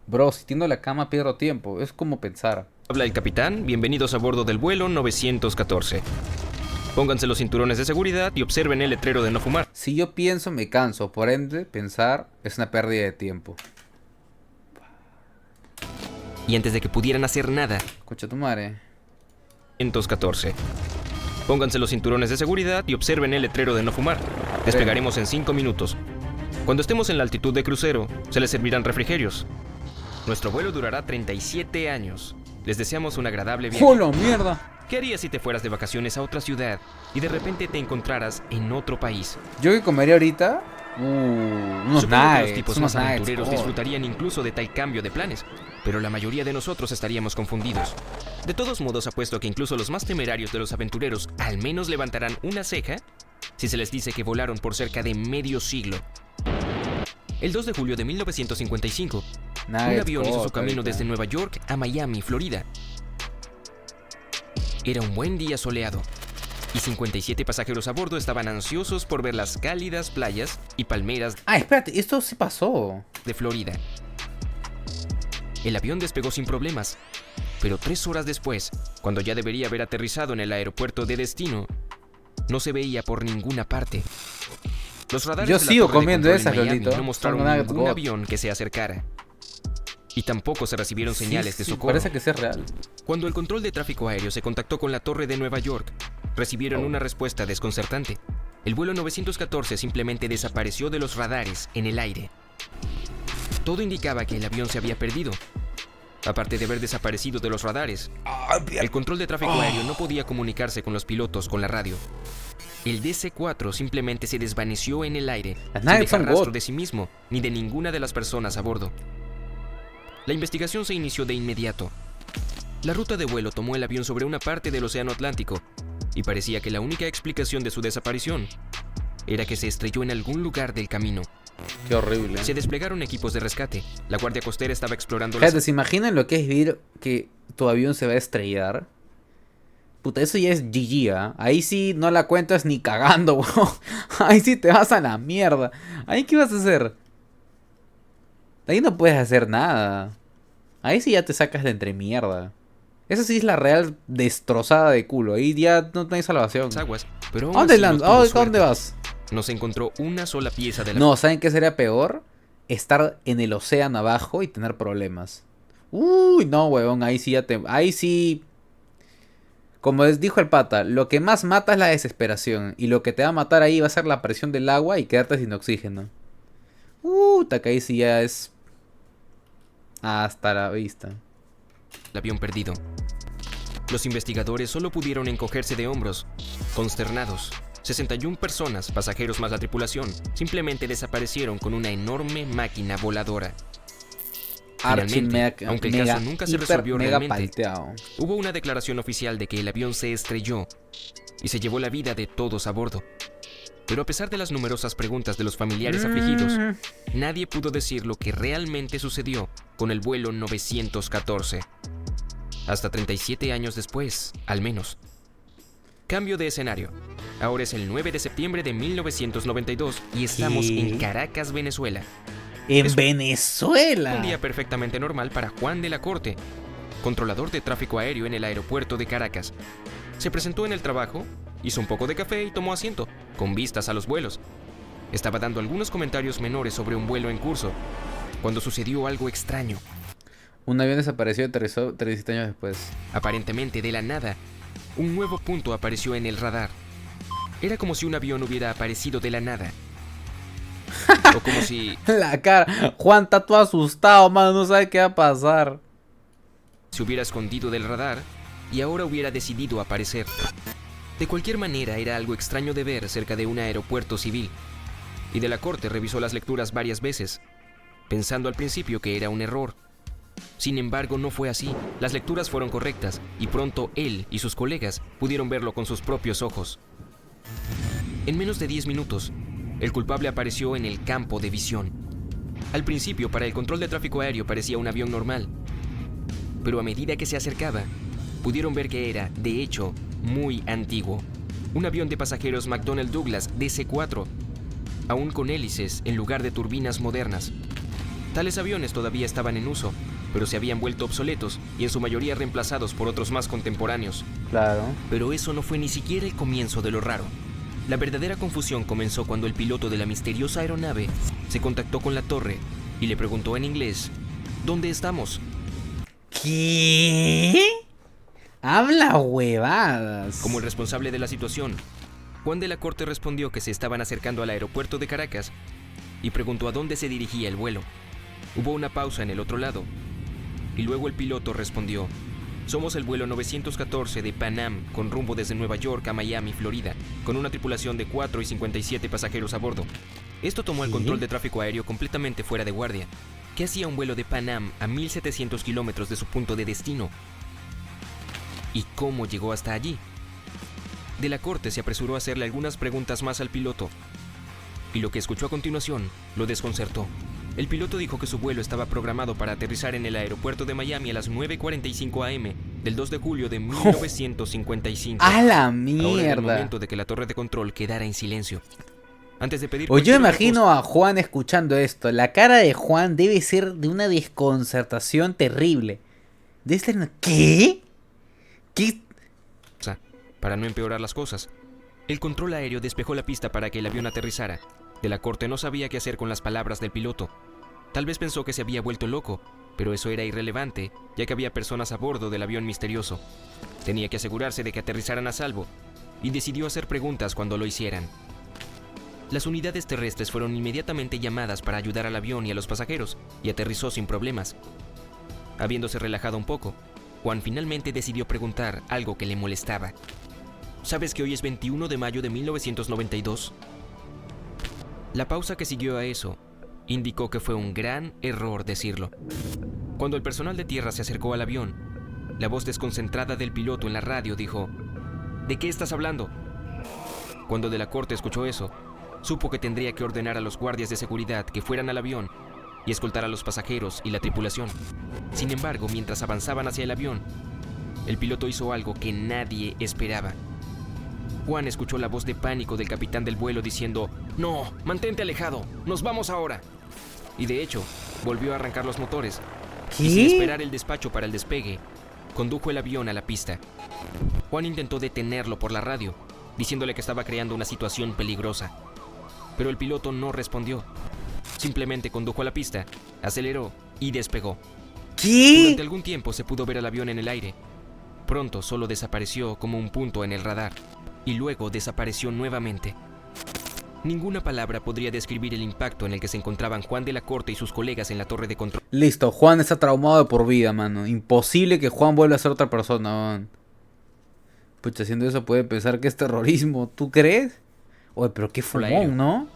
Bro, si tiendo la cama pierdo tiempo. Es como pensar. Habla el capitán, bienvenidos a bordo del vuelo 914. Pónganse los cinturones de seguridad y observen el letrero de no fumar. Si yo pienso, me canso. Por ende, pensar es una pérdida de tiempo. Y antes de que pudieran hacer nada, Escucha tu madre. 914. Pónganse los cinturones de seguridad y observen el letrero de no fumar. Despegaremos en 5 minutos. Cuando estemos en la altitud de crucero, se les servirán refrigerios. Nuestro vuelo durará 37 años. Les deseamos un agradable viaje. ¡Hola, mierda! ¿Qué harías si te fueras de vacaciones a otra ciudad y de repente te encontraras en otro país? Yo que comería ahorita. Unos Supongo que los nuggets. tipos Unos más nuggets. aventureros Oh. disfrutarían incluso de tal cambio de planes, pero la mayoría de nosotros estaríamos confundidos. De todos modos, apuesto que incluso los más temerarios de los aventureros al menos levantarán una ceja si se les dice que volaron por cerca de medio siglo. El 2 de julio de 1955, un Nuggets, avión hizo su camino ahorita. desde Nueva York a Miami, Florida. Era un buen día soleado, y 57 pasajeros a bordo estaban ansiosos por ver las cálidas playas y palmeras Ah, espérate, esto sí pasó. de Florida. El avión despegó sin problemas, pero 3 horas después, cuando ya debería haber aterrizado en el aeropuerto de destino, no se veía por ninguna parte. Los radares Yo de la sigo torre de comiendo control en esas, Miami Lolito. no mostraron Son nuggets ningún God. avión que se acercara. Y tampoco se recibieron señales de Sí, socorro. parece que sí es real. Cuando el control de tráfico aéreo se contactó con la torre de Nueva York, recibieron una respuesta desconcertante. El vuelo 914 simplemente desapareció de los radares en el aire. Todo indicaba que el avión se había perdido. Aparte de haber desaparecido de los radares, el control de tráfico aéreo no podía comunicarse con los pilotos con la radio. El DC-4 simplemente se desvaneció en el aire, Las sin nuggets dejar son rastro God. de sí mismo ni de ninguna de las personas a bordo. La investigación se inició de inmediato. La ruta de vuelo tomó el avión sobre una parte del Océano Atlántico, y parecía que la única explicación de su desaparición era que se estrelló en algún lugar del camino. Qué horrible. Se desplegaron equipos de rescate. La Guardia Costera estaba explorando las... Gente, ¿se imaginan lo que es vivir que tu avión se va a estrellar? Puta, eso ya es GG, ¿ah? Ahí sí no la cuentas ni cagando, weón. Ahí sí te vas a la mierda. ¿Ahí qué vas a hacer? Ahí no puedes hacer nada. Ahí sí ya te sacas de entre mierda. Esa sí es la real destrozada de culo. Ahí ya no hay salvación. aguas, pero aún ¿A dónde, así no tuvo ¿A suerte. dónde vas? No se encontró una sola pieza de la... No, ¿saben qué sería peor? Estar en el océano abajo y tener problemas. Uy, no, huevón, ahí sí ya te... Ahí sí... Como les dijo el pata, lo que más mata es la desesperación. Y lo que te va a matar ahí va a ser la presión del agua y quedarte sin oxígeno. Que ahí sí ya es... Hasta la vista. el avión perdido. Los investigadores solo pudieron encogerse de hombros, consternados. 61 personas, pasajeros más la tripulación, simplemente desaparecieron con una enorme máquina voladora. Finalmente, aunque el caso nunca se resolvió mega realmente, palteado. hubo una declaración oficial de que el avión se estrelló y se llevó la vida de todos a bordo. Pero a pesar de las numerosas preguntas de los familiares afligidos, nadie pudo decir lo que realmente sucedió con el vuelo 914. Hasta 37 años después, al menos. Cambio de escenario. Ahora es el 9 de septiembre de 1992 y estamos ¿Qué? en Caracas, Venezuela. En Es Venezuela. Un día perfectamente normal para Juan de la Corte, controlador de tráfico aéreo en el aeropuerto de Caracas. Se presentó en el trabajo, hizo un poco de café y tomó asiento, con vistas a los vuelos. Estaba dando algunos comentarios menores sobre un vuelo en curso, cuando sucedió algo extraño. Un avión desapareció y aterrizó 37 años después. Aparentemente de la nada, un nuevo punto apareció en el radar. Era como si un avión hubiera aparecido de la nada. O como si La cara. Juan está todo asustado, mano. No sabe qué va a pasar. se hubiera escondido del radar y ahora hubiera decidido aparecer. De cualquier manera, era algo extraño de ver cerca de un aeropuerto civil. Y de la Corte revisó las lecturas varias veces, pensando al principio que era un error. Sin embargo, no fue así. Las lecturas fueron correctas y pronto él y sus colegas pudieron verlo con sus propios ojos. En menos de 10 minutos, el culpable apareció en el campo de visión. Al principio, para el control de tráfico aéreo parecía un avión normal, pero a medida que se acercaba, pudieron ver que era, de hecho, muy antiguo. Un avión de pasajeros McDonnell Douglas DC-4, aún con hélices en lugar de turbinas modernas. Tales aviones todavía estaban en uso, pero se habían vuelto obsoletos y en su mayoría reemplazados por otros más contemporáneos. Claro. Pero eso no fue ni siquiera el comienzo de lo raro. La verdadera confusión comenzó cuando el piloto de la misteriosa aeronave se contactó con la torre y le preguntó en inglés: ¿dónde estamos? ¿Qué? Habla huevadas. Como el responsable de la situación, Juan de la Corte respondió que se estaban acercando al aeropuerto de Caracas y preguntó a dónde se dirigía el vuelo. Hubo una pausa en el otro lado y luego el piloto respondió: somos el vuelo 914 de Pan Am con rumbo desde Nueva York a Miami, Florida, con una tripulación de 4 y 57 pasajeros a bordo. Esto tomó el control de tráfico aéreo completamente fuera de guardia. ¿Qué hacía un vuelo de Pan Am a 1700 kilómetros de su punto de destino? ¿Y cómo llegó hasta allí? De la Corte se apresuró a hacerle algunas preguntas más al piloto, y lo que escuchó a continuación lo desconcertó. El piloto dijo que su vuelo estaba programado para aterrizar en el aeropuerto de Miami a las 9:45 am del 2 de julio de 1955. ¡A la Ahora era el mierda! momento de que la torre de control quedara en silencio. Antes de pedir O yo cualquier otra imagino a Juan escuchando esto. La cara de Juan debe ser de una desconcertación terrible. Debe ser... ¿Qué? ¿Qué? cosa, para no empeorar las cosas, el control aéreo despejó la pista para que el avión aterrizara. De la Corte no sabía qué hacer con las palabras del piloto. Tal vez pensó que se había vuelto loco, pero eso era irrelevante, ya que había personas a bordo del avión misterioso. Tenía que asegurarse de que aterrizaran a salvo, y decidió hacer preguntas cuando lo hicieran. Las unidades terrestres fueron inmediatamente llamadas para ayudar al avión y a los pasajeros, y aterrizó sin problemas. Habiéndose relajado un poco, Juan finalmente decidió preguntar algo que le molestaba. ¿Sabes que hoy es 21 de mayo de 1992? La pausa que siguió a eso indicó que fue un gran error decirlo. Cuando el personal de tierra se acercó al avión, la voz desconcentrada del piloto en la radio dijo: ¿de qué estás hablando? Cuando de la Corte escuchó eso, supo que tendría que ordenar a los guardias de seguridad que fueran al avión y escoltar a los pasajeros y la tripulación. Sin embargo, mientras avanzaban hacia el avión, el piloto hizo algo que nadie esperaba. Juan escuchó la voz de pánico del capitán del vuelo diciendo: «No, mantente alejado, nos vamos ahora». Y de hecho, volvió a arrancar los motores. Y sin esperar el despacho para el despegue, condujo el avión a la pista. Juan intentó detenerlo por la radio, diciéndole que estaba creando una situación peligrosa. Pero el piloto no respondió. Simplemente condujo a la pista, aceleró y despegó. Durante algún tiempo se pudo ver al avión en el aire. Pronto solo desapareció como un punto en el radar, y luego desapareció nuevamente. Ninguna palabra podría describir el impacto en el que se encontraban Juan de la Corte y sus colegas en la torre de control. Listo, Juan está traumado de por vida, mano. Imposible que Juan vuelva a ser otra persona, man. Pucha, haciendo eso puede pensar que es terrorismo. ¿Tú crees? Oye, pero qué fumón, ¿no?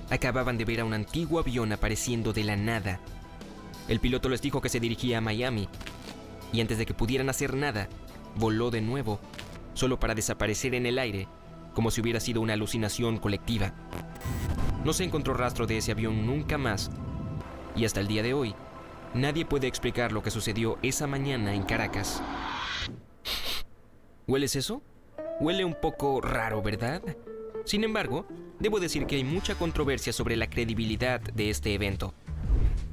Acababan de ver a un antiguo avión apareciendo de la nada. El piloto les dijo que se dirigía a Miami, y antes de que pudieran hacer nada, voló de nuevo, solo para desaparecer en el aire, como si hubiera sido una alucinación colectiva. No se encontró rastro de ese avión nunca más, y hasta el día de hoy, nadie puede explicar lo que sucedió esa mañana en Caracas. ¿Hueles eso? Huele un poco raro, ¿verdad? Sin embargo, debo decir que hay mucha controversia sobre la credibilidad de este evento.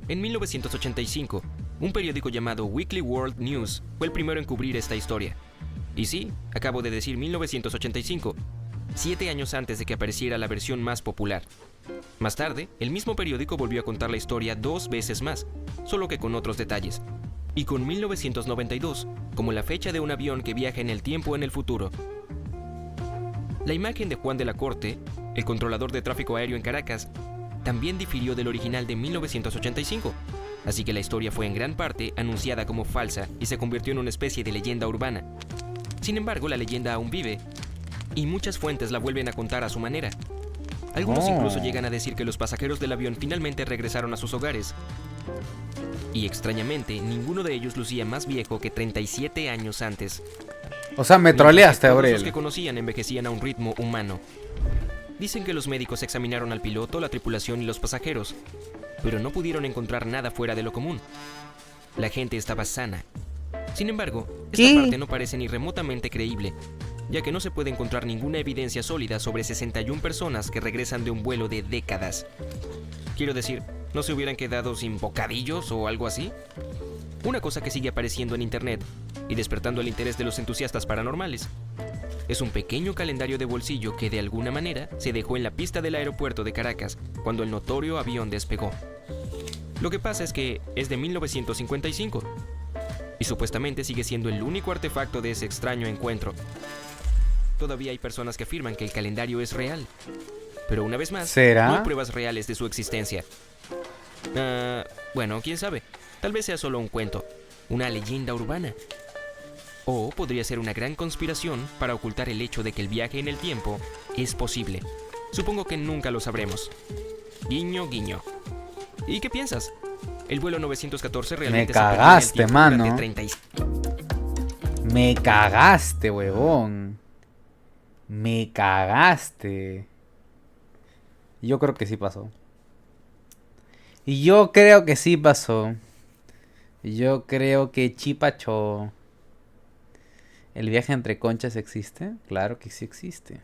En 1985, un periódico llamado Weekly World News fue el primero en cubrir esta historia. Y sí, acabo de decir 1985, 7 años antes de que apareciera la versión más popular. Más tarde, el mismo periódico volvió a contar la historia 2 veces más, solo que con otros detalles. Y con 1992 como la fecha de un avión que viaja en el tiempo o en el futuro. La imagen de Juan de la Corte, el controlador de tráfico aéreo en Caracas, también difirió del original de 1985, así que la historia fue en gran parte anunciada como falsa y se convirtió en una especie de leyenda urbana. Sin embargo, la leyenda aún vive, y muchas fuentes la vuelven a contar a su manera. Algunos incluso llegan a decir que los pasajeros del avión finalmente regresaron a sus hogares. Y extrañamente, ninguno de ellos lucía más viejo que 37 años antes. O sea, me troleaste, Todos Aurel. los que conocían envejecían a un ritmo humano. Dicen que los médicos examinaron al piloto, la tripulación y los pasajeros, pero no pudieron encontrar nada fuera de lo común. La gente estaba sana. Sin embargo, esta parte no parece ni remotamente creíble, ya que no se puede encontrar ninguna evidencia sólida sobre 61 personas que regresan de un vuelo de décadas. Quiero decir, ¿No se hubieran quedado sin bocadillos o algo así? Una cosa que sigue apareciendo en internet y despertando el interés de los entusiastas paranormales es un pequeño calendario de bolsillo que de alguna manera se dejó en la pista del aeropuerto de Caracas cuando el notorio avión despegó. Lo que pasa es que es de 1955 y supuestamente sigue siendo el único artefacto de ese extraño encuentro. Todavía hay personas que afirman que el calendario es real, pero una vez más, ¿Será? no hay pruebas reales de su existencia. Bueno, quién sabe, tal vez sea solo un cuento, una leyenda urbana. O podría ser una gran conspiración para ocultar el hecho de que el viaje en el tiempo es posible. Supongo que nunca lo sabremos. Guiño, guiño. ¿Y qué piensas? ¿El vuelo 914 realmente Me se perdió en el cagaste, tiempo mano. durante 36? Me cagaste, huevón. Me cagaste. Yo creo que sí pasó. Yo creo que sí pasó. Yo creo que Chipacho. ¿El viaje entre conchas existe? Claro que sí existe.